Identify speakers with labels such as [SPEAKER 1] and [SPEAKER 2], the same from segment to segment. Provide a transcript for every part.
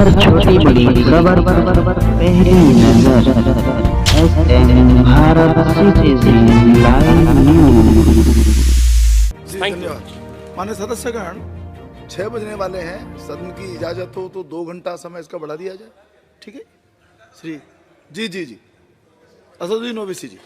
[SPEAKER 1] हर छोटी बड़ी खबर पहली नजर SN Bharat citizen live news.
[SPEAKER 2] धन्यवाद। माननीय सदस्यगण, 6 बजने वाले हैं। सदन की इजाजत हो तो 2 घंटा समय इसका बढ़ा दिया जाए। ठीक है श्री जी असदुद्दीन ओवैसी जी।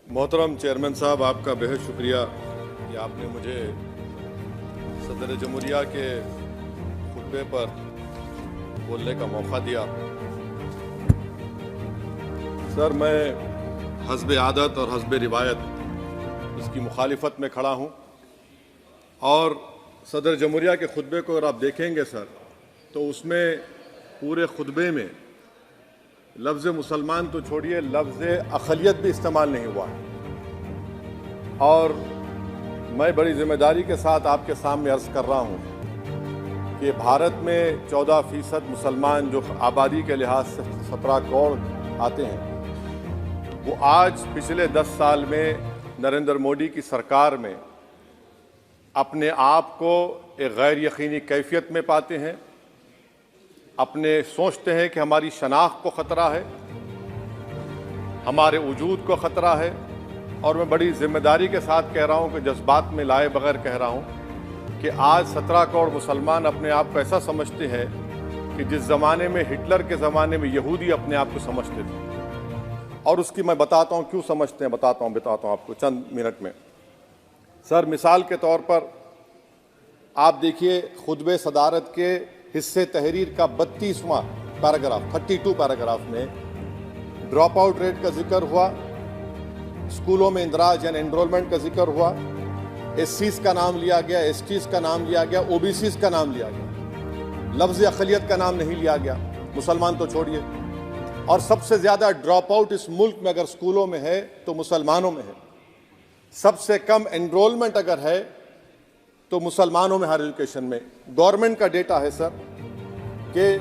[SPEAKER 3] मोहतरम चेयरमैन साहब, आपका बेहद शुक्रिया कि आपने मुझे सदर जमहूरिया के खुतबे पर बोलने का मौका दिया। सर, मैं हस्ब आदत और हस्ब रिवायत इसकी मुखालिफत में खड़ा हूँ और सदर जमहूरिया के खुतबे को अगर आप देखेंगे सर, तो उसमें पूरे खुतबे में लफ्ज़ मुसलमान तो छोड़िए, लफ्ज़ अक़लियत भी इस्तेमाल नहीं हुआ है। और मैं बड़ी ज़िम्मेदारी के साथ आपके सामने अर्ज़ कर रहा हूँ कि भारत में 14% मुसलमान जो आबादी के लिहाज से 17 करोड़ आते हैं, वो आज पिछले 10 साल में नरेंद्र मोदी की सरकार में अपने आप को एक गैर यकीनी कैफियत में पाते हैं। अपने सोचते हैं कि हमारी शनाख्त को ख़तरा है, हमारे वजूद को ख़तरा है। और मैं बड़ी ज़िम्मेदारी के साथ कह रहा हूँ कि जज्बात में लाए बगैर कह रहा हूँ कि आज 17 करोड़ मुसलमान अपने आप को ऐसा समझते हैं कि जिस ज़माने में हिटलर के ज़माने में यहूदी अपने आप को समझते थे। और उसकी मैं बताता हूँ क्यों समझते हैं, बताता हूँ आपको चंद मिनट में। सर, मिसाल के तौर पर आप देखिए खुतबे सदारत के हिस्से तहरीर का 32वां पैराग्राफ 32 पैराग्राफ में ड्रॉप आउट रेट का जिक्र हुआ, स्कूलों में इंदराज यानी एनरोलमेंट का जिक्र हुआ, एससीज का नाम लिया गया, एसटीज का नाम लिया गया, ओबीसीज का नाम लिया गया, लफ्ज़ अक़लियत का नाम नहीं लिया गया, मुसलमान तो छोड़िए। और सबसे ज़्यादा ड्रॉप आउट इस मुल्क में अगर स्कूलों में है तो मुसलमानों में है। सबसे कम एनरोलमेंट अगर है तो मुसलमानों में हायर एजुकेशन में। गवर्नमेंट का डेटा है सर कि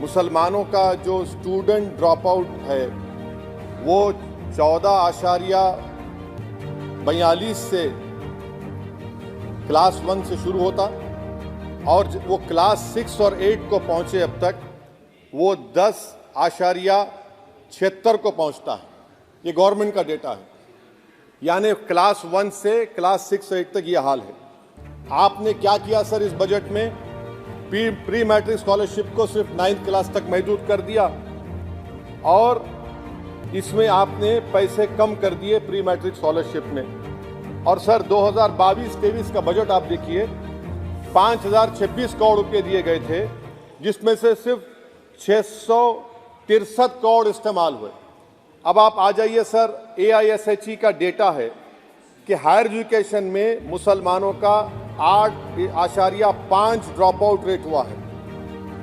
[SPEAKER 3] मुसलमानों का जो स्टूडेंट ड्रॉप आउट है वो 14.42 से क्लास 1 से शुरू होता और वो क्लास 6 और 8 को पहुंचे अब तक वो 10.76 को पहुंचता है। ये गवर्नमेंट का डेटा है, यानी क्लास 1 से क्लास 6 से 8 तक ये हाल है। आपने क्या किया सर इस बजट में? प्री मैट्रिक स्कॉलरशिप को सिर्फ 9th क्लास तक महदूद कर दिया और इसमें आपने पैसे कम कर दिए प्री मैट्रिक स्कॉलरशिप में। और सर 2022-23 का बजट आप देखिए, 5026 करोड़ रुपए दिए गए थे, जिसमें से सिर्फ 663 करोड़ इस्तेमाल हुए। अब आप आ जाइए सर, AISHE का डेटा है कि हायर एजुकेशन में मुसलमानों का 8.5 ड्रॉप आउट रेट हुआ है।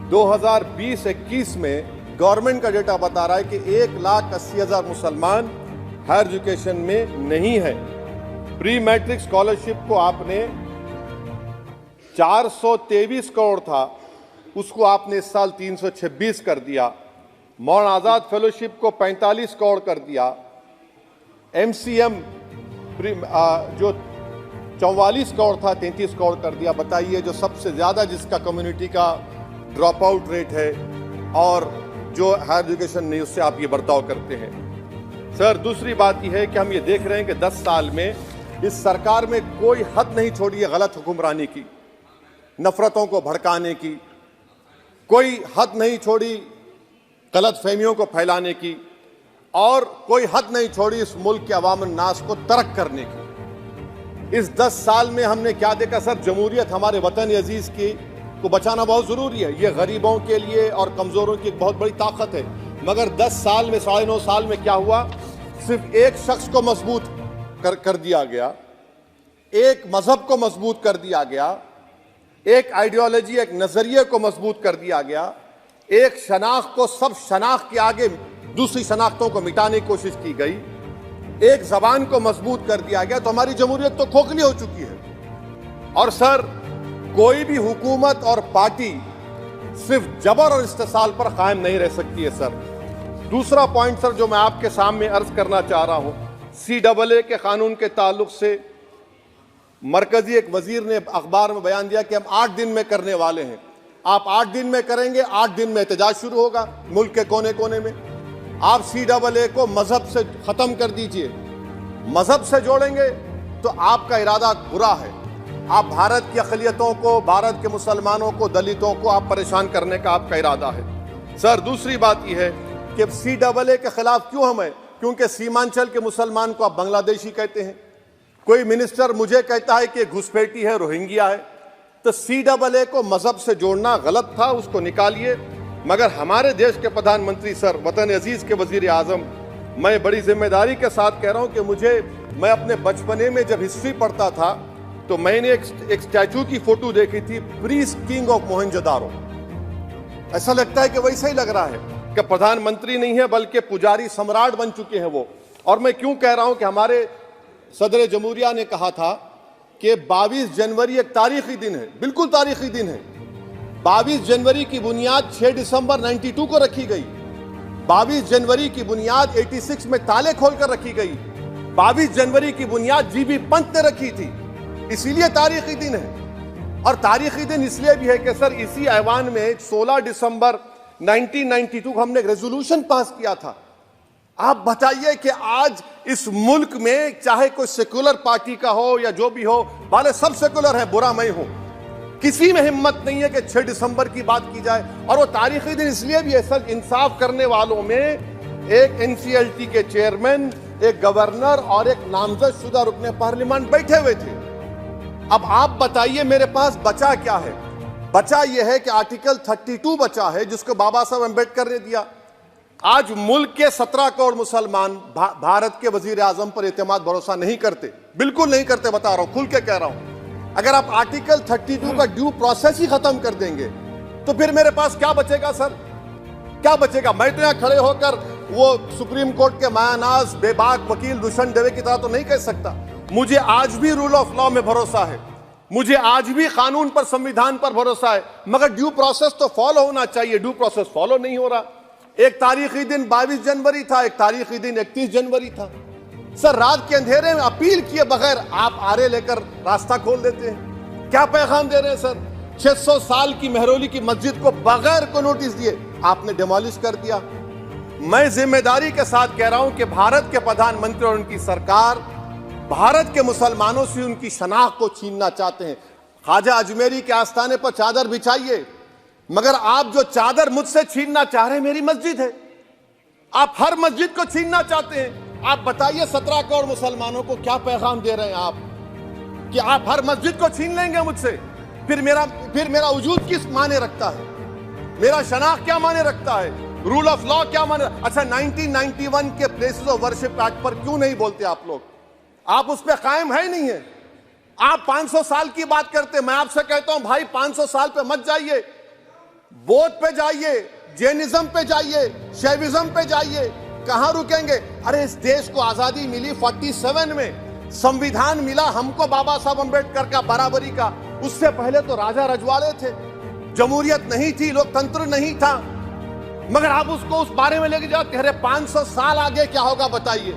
[SPEAKER 3] 2020-21 में गवर्नमेंट का डेटा बता रहा है कि 1,80,000 मुसलमान हायर एजुकेशन में नहीं है। प्री मैट्रिक स्कॉलरशिप को आपने 423 करोड़ था, उसको आपने इस साल 326 कर दिया। मौलाना आज़ाद फेलोशिप को 45 करोड़ कर दिया। MCM जो 44 करोड़ था 33 करोड़ कर दिया। बताइए, जो सबसे ज़्यादा जिसका कम्युनिटी का ड्रॉप आउट रेट है और जो हायर एजुकेशन नहीं, उससे आप ये बर्ताव करते हैं। सर, दूसरी बात यह है कि हम ये देख रहे हैं कि 10 साल में इस सरकार में कोई हद नहीं छोड़ी है गलत हुक्मरानी की, नफरतों को भड़काने की, कोई हद नहीं छोड़ी गलत फहमियों को फैलाने की, और कोई हद नहीं छोड़ी इस मुल्क के अवाम नास को तर्क करने की। इस 10 साल में हमने क्या देखा सर? जमहूरियत हमारे वतन अजीज की को बचाना बहुत ज़रूरी है। ये गरीबों के लिए और कमज़ोरों की एक बहुत बड़ी ताकत है। मगर 10 साल में 9.5 साल में क्या हुआ? सिर्फ एक शख्स को मजबूत कर दिया गया, एक मजहब को मजबूत कर दिया गया, एक आइडियोलॉजी, एक नज़रिए को मजबूत कर दिया गया, एक शनाख्त को सब शनाख्त के आगे दूसरी शनाख्तों को मिटाने की कोशिश की गई, एक ज़बान को मजबूत कर दिया गया। तो हमारी जमहूरियत तो खोखली हो चुकी है। और सर, कोई भी हुकूमत और पार्टी सिर्फ जबर और इस्तेसाल पर कायम नहीं रह सकती है सर। दूसरा पॉइंट सर जो मैं आपके सामने अर्ज करना चाह रहा हूं, CAA के कानून के ताल्लुक से मरकजी एक वजीर ने अखबार में बयान दिया कि हम 8 दिन में करने वाले हैं। आप 8 दिन में करेंगे, 8 दिन में एहतजाज शुरू होगा मुल्क के कोने कोने में। आप CAA को मजहब से खत्म कर दीजिए, मजहब से जोड़ेंगे तो आपका इरादा बुरा है। आप भारत की अक़लियतों को, भारत के मुसलमानों को, दलितों को आप परेशान करने का आपका इरादा है। सर, दूसरी बात यह है कि CAA के खिलाफ क्यों हम हैं? क्योंकि सीमांचल के मुसलमान को आप बांग्लादेशी कहते हैं। कोई मिनिस्टर मुझे कहता है कि घुसपैठी है, रोहिंग्या है, तो CAA को मजहब से जोड़ना गलत था, उसको निकालिए। मगर हमारे देश के प्रधानमंत्री सर, वतन अजीज के वजीर आजम, मैं बड़ी जिम्मेदारी के साथ कह रहा हूं कि मैं अपने बचपने में जब हिस्ट्री पढ़ता था तो मैंने एक स्टैचू की फोटो देखी थी, प्रीस्ट किंग ऑफ मोहनजोदारो। ऐसा लगता है कि वैसा ही लग रहा है कि प्रधानमंत्री नहीं है बल्कि पुजारी सम्राट बन चुके हैं वो। और मैं क्यों कह रहा हूं कि हमारे सदर जमहूरिया ने कहा था कि 22 जनवरी एक तारीखी दिन है, बिल्कुल तारीखी दिन है। 22 जनवरी की बुनियाद 6 दिसंबर 92 को रखी गई। 22 जनवरी की बुनियाद 86 में ताले खोलकर रखी गई। 22 जनवरी की बुनियाद जीबी पंत ने रखी थी, इसीलिए तारीखी दिन है। और तारीखी दिन इसलिए भी है कि सर, इसी ऐवान में 16 दिसंबर 1992 को हमने एक रेजोल्यूशन पास किया था। आप बताइए कि आज इस मुल्क में चाहे कोई सेकुलर पार्टी का हो या जो भी हो, वाले सब सेकुलर है, बुरा मैं हूं, किसी में हिम्मत नहीं है कि 6 दिसंबर की बात की जाए। और वो तारीखी दिन इसलिए भी है सर, इंसाफ करने वालों में एक NCLT के चेयरमैन, एक गवर्नर और एक नामजदशुदा रुकने पार्लियामेंट बैठे हुए थे। अब आप बताइए मेरे पास बचा क्या है? बचा यह है कि आर्टिकल 32 बचा है, जिसको बाबा साहब अम्बेडकर ने दिया। आज मुल्क के 17 करोड़ मुसलमान भारत के वजीर आजम पर एतमाद भरोसा नहीं करते, बिल्कुल नहीं करते, बता रहा हूं, खुल के कह रहा हूं। अगर आप आर्टिकल 32 का ड्यू प्रोसेस ही खत्म कर देंगे तो फिर मेरे पास क्या बचेगा सर? क्या बचेगा? मैं तो यहां खड़े होकर वो सुप्रीम कोर्ट के मायानाज बेबाक वकील दुष्यंत दवे की तरह तो नहीं कह सकता। मुझे आज भी रूल ऑफ लॉ में भरोसा है, मुझे आज भी कानून पर, संविधान पर भरोसा है, मगर ड्यू प्रोसेस तो फॉलो होना चाहिए। ड्यू प्रोसेस फॉलो नहीं हो रहा। एक तारीखी दिन 22 जनवरी था, एक तारीखी दिन 31 जनवरी था। सर, रात के अंधेरे में अपील किए बगैर आप आरे लेकर रास्ता खोल देते हैं। क्या पैगाम दे रहे हैं सर? 600 साल की मेहरौली की मस्जिद को बगैर को नोटिस दिए आपने डिमोलिश कर दिया। मैं जिम्मेदारी के साथ कह रहा हूं कि भारत के प्रधानमंत्री और उनकी सरकार भारत के मुसलमानों से उनकी शनाख्त को छीनना चाहते हैं। ख्वाजा अजमेरी के आस्थाने पर चादर बिछाइए, मगर आप जो चादर मुझसे छीनना चाह रहे हैं, मेरी मस्जिद है, आप हर मस्जिद को छीनना चाहते हैं। आप बताइए 17 करोड़ मुसलमानों को क्या पैगाम दे रहे हैं आप कि आप हर मस्जिद को छीन लेंगे मुझसे? फिर मेरा वजूद किस माने रखता है? मेरा शनाख्त क्या माने रखता है? रूल ऑफ लॉ क्या माने? अच्छा, 1991 के प्लेसेस ऑफ वर्शिप एक्ट पर क्यों नहीं बोलते आप लोग? आप उस पर कायम है नहीं है। आप 500 साल की बात करते, मैं आपसे कहता हूं भाई 500 साल पे मत जाइए, बौद्ध पे जाइए, जैनिज्म पे जाइए, शैविज्म पे जाइए, कहां रुकेंगे? अरे इस देश को आजादी मिली 47 में, संविधान मिला हमको बाबा साहब अम्बेडकर का, बराबरी का। उससे पहले तो राजा रजवाड़े थे, जमहूरियत नहीं थी, लोकतंत्र नहीं था, मगर आप उसको उस बारे में लेके जाते। अरे 500 साल आगे क्या होगा बताइए?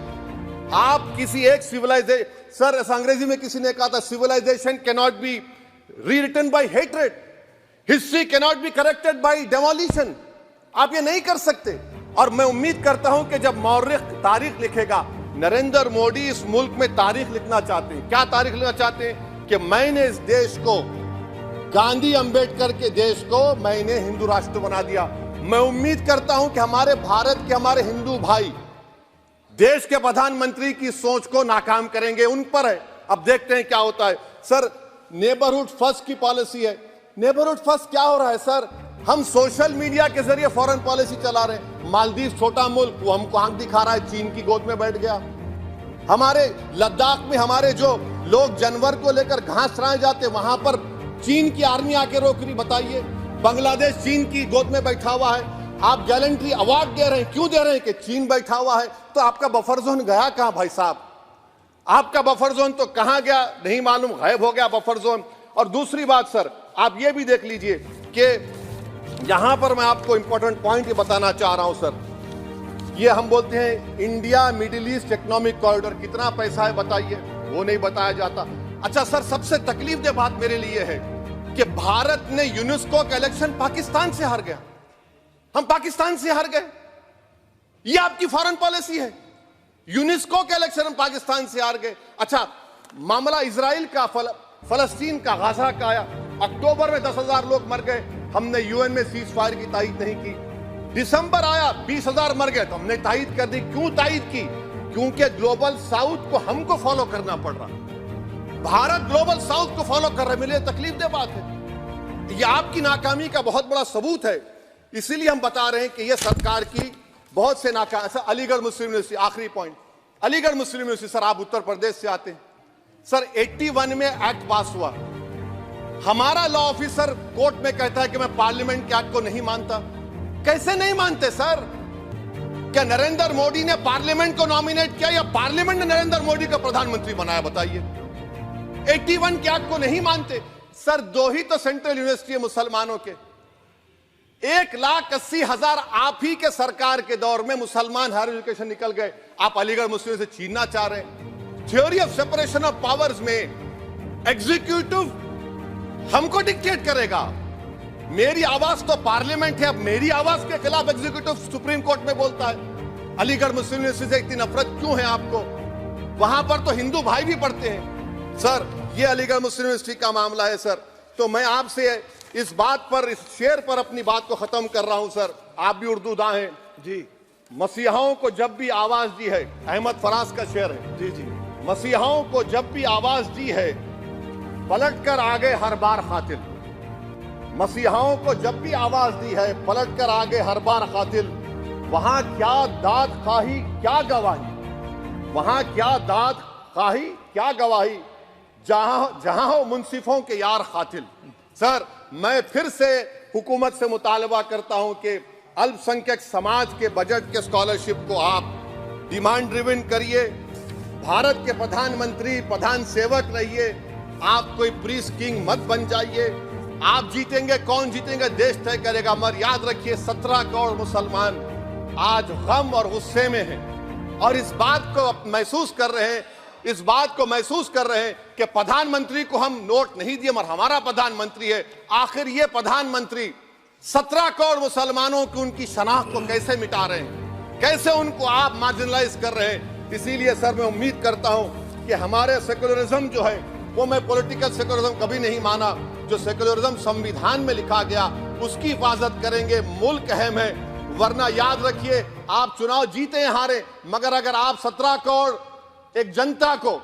[SPEAKER 3] आप किसी एक सिविलाइजेशन, सर अंग्रेजी में किसी ने कहा था, civilization can not be rewritten by hatred, history can not be corrected by demolition. आप ये नहीं कर सकते। और मैं उम्मीद करता हूं कि जब मौर्रिख तारीख लिखेगा, नरेंद्र मोदी इस मुल्क में तारीख लिखना चाहते हैं। क्या तारीख लिखना चाहते हैं? कि मैंने इस देश को, गांधी अंबेडकर के देश को मैंने हिंदू राष्ट्र बना दिया। मैं उम्मीद करता हूं कि हमारे भारत के हमारे हिंदू भाई देश के प्रधानमंत्री की सोच को नाकाम करेंगे, उन पर है। अब देखते हैं क्या होता है। सर, नेबरहुड फर्स्ट की पॉलिसी है। नेबरहुड फर्स्ट क्या हो रहा है सर? हम सोशल मीडिया के जरिए फॉरेन पॉलिसी चला रहे हैं। मालदीव छोटा मुल्क, वो हमको आंख दिखा रहा है, चीन की गोद में बैठ गया। हमारे लद्दाख में हमारे जो लोग जानवर को लेकर घास चराए जाते, वहां पर चीन की आर्मी आके रोक रही। बताइए, बांग्लादेश चीन की गोद में बैठा हुआ है। आप गैलेंट्री अवार्ड दे रहे हैं, क्यों दे रहे हैं? कि चीन बैठा हुआ है। तो आपका बफर जोन गया कहां भाई साहब? आपका बफर जोन तो कहां गया नहीं मालूम, गायब हो गया बफर जोन। और दूसरी बात सर, आप ये भी देख लीजिए कि यहां पर मैं आपको इंपॉर्टेंट पॉइंट ये बताना चाह रहा हूं सर। ये हम बोलते हैं India middle east economic corridor, कितना पैसा है बताइए? वो नहीं बताया जाता। अच्छा सर, सबसे तकलीफदेह बात मेरे लिए है कि भारत ने यूनेस्को का इलेक्शन पाकिस्तान से हार गया। हम पाकिस्तान से हार गए, ये आपकी फॉरेन पॉलिसी है। यूनेस्को के इलेक्शन हम पाकिस्तान से हार गए। अच्छा, मामला इजराइल का, फलस्तीन का, गाजा का आया। अक्टूबर में 10,000 लोग मर गए, हमने यूएन में सीज फायर की तायीद नहीं की। दिसंबर आया, 20,000 मर गए, तो हमने तायीद कर दी। क्यों तायीद की? क्योंकि ग्लोबल साउथ को हमको फॉलो करना पड़ रहा। भारत ग्लोबल साउथ को फॉलो कर रहे, मेरे लिए तकलीफदेह बात है। यह आपकी नाकामी का बहुत बड़ा सबूत है। इसीलिए हम बता रहे हैं कि यह सरकार की बहुत से नाकाम। अलीगढ़ मुस्लिम यूनिवर्सिटी, आखिरी पॉइंट, अलीगढ़ मुस्लिम यूनिवर्सिटी। सर, आप उत्तर प्रदेश से आते हैं। सर, 81 में एक्ट पास हुआ। हमारा लॉ ऑफिसर कोर्ट में कहता है कि मैं पार्लियामेंट के एक्ट को नहीं मानता। कैसे नहीं मानते सर? क्या नरेंद्र मोदी ने पार्लियामेंट को नॉमिनेट किया या पार्लियामेंट ने नरेंद्र मोदी को प्रधानमंत्री बनाया? बताइए। 81 के एक्ट को नहीं मानते। सर, 2 ही तो सेंट्रल यूनिवर्सिटी है मुसलमानों के। 1,80,000 आप ही के सरकार के दौर में मुसलमान हायर एजुकेशन निकल गए। आप अलीगढ़ मुस्लिम से छीनना चाह रहे हैं। Theory of separation of powers में एग्जीक्यूटिव हमको डिक्टेट करेगा। मेरी आवाज तो पार्लियामेंट है, अब मेरी आवाज के खिलाफ एग्जीक्यूटिव सुप्रीम कोर्ट में बोलता है। अलीगढ़ मुस्लिम यूनिवर्सिटी से इतनी नफरत क्यों है आपको? वहां पर तो हिंदू भाई भी पढ़ते हैं। सर, ये अलीगढ़ मुस्लिम यूनिवर्सिटी का मामला है सर। तो मैं आपसे इस बात पर, इस शेर पर अपनी बात को खत्म कर रहा हूं सर। आप भी उर्दू दां हैं जी। मसीहाओं को जब भी आवाज दी है, अहमद फराज का शेर है जी जी। मसीहाओं को जब भी आवाज दी है, पलट कर आ गए हर बार कातिल। मसीहाओं को जब भी आवाज दी है, पलट कर आ गए हर बार कातिल। वहां क्या दाद खाही क्या गवाही, वहां क्या दाद खाही क्या गवाही, जहां हो मुंसिफों के यार कातिल। सर, मैं फिर से हुकूमत से मुतालबा करता हूं कि अल्पसंख्यक समाज के बजट के स्कॉलरशिप को आप डिमांड ड्रिवन करिए। भारत के प्रधानमंत्री, प्रधान सेवक रहिए। आप कोई प्रीस किंग मत बन जाइए। आप जीतेंगे, कौन जीतेंगे देश तय करेगा। मगर याद रखिए, 17 करोड़ मुसलमान आज गम और गुस्से में हैं और इस बात को महसूस कर रहे हैं, इस बात को महसूस कर रहे हैं कि प्रधानमंत्री को हम नोट नहीं दिए मगर हमारा प्रधानमंत्री है। आखिर ये प्रधानमंत्री 17 करोड़ मुसलमानों की उनकी शनाख्त को कैसे मिटा रहे हैं, कैसे उनको आप मार्जिनलाइज कर रहे हैं। इसीलिए सर, मैं उम्मीद करता हूं कि हमारे सेकुलरिज्म जो है, वो मैं पॉलिटिकल सेकुलरिज्म कभी नहीं माना। जो सेकुलरिज्म संविधान में लिखा गया उसकी हिफाजत करेंगे। मुल्क अहम है, वरना याद रखिए, आप चुनाव जीते या हारे, मगर अगर आप 17 करोड़ एक जनता को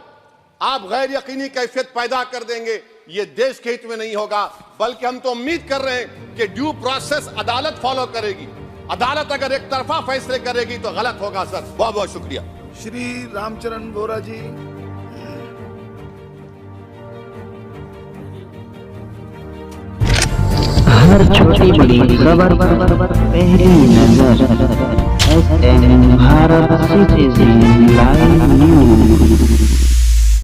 [SPEAKER 3] आप गैर यकीनी कैफियत पैदा कर देंगे, ये देश के हित में नहीं होगा। बल्कि हम तो उम्मीद कर रहे हैं कि ड्यू प्रोसेस अदालत फॉलो करेगी। अदालत अगर एक तरफा फैसले करेगी तो गलत होगा सर। बहुत बहुत शुक्रिया।
[SPEAKER 2] श्री रामचरण बोरा जी।
[SPEAKER 1] हर छोटी बड़ी खबर पहली नजर, SM Bharat citizen live news.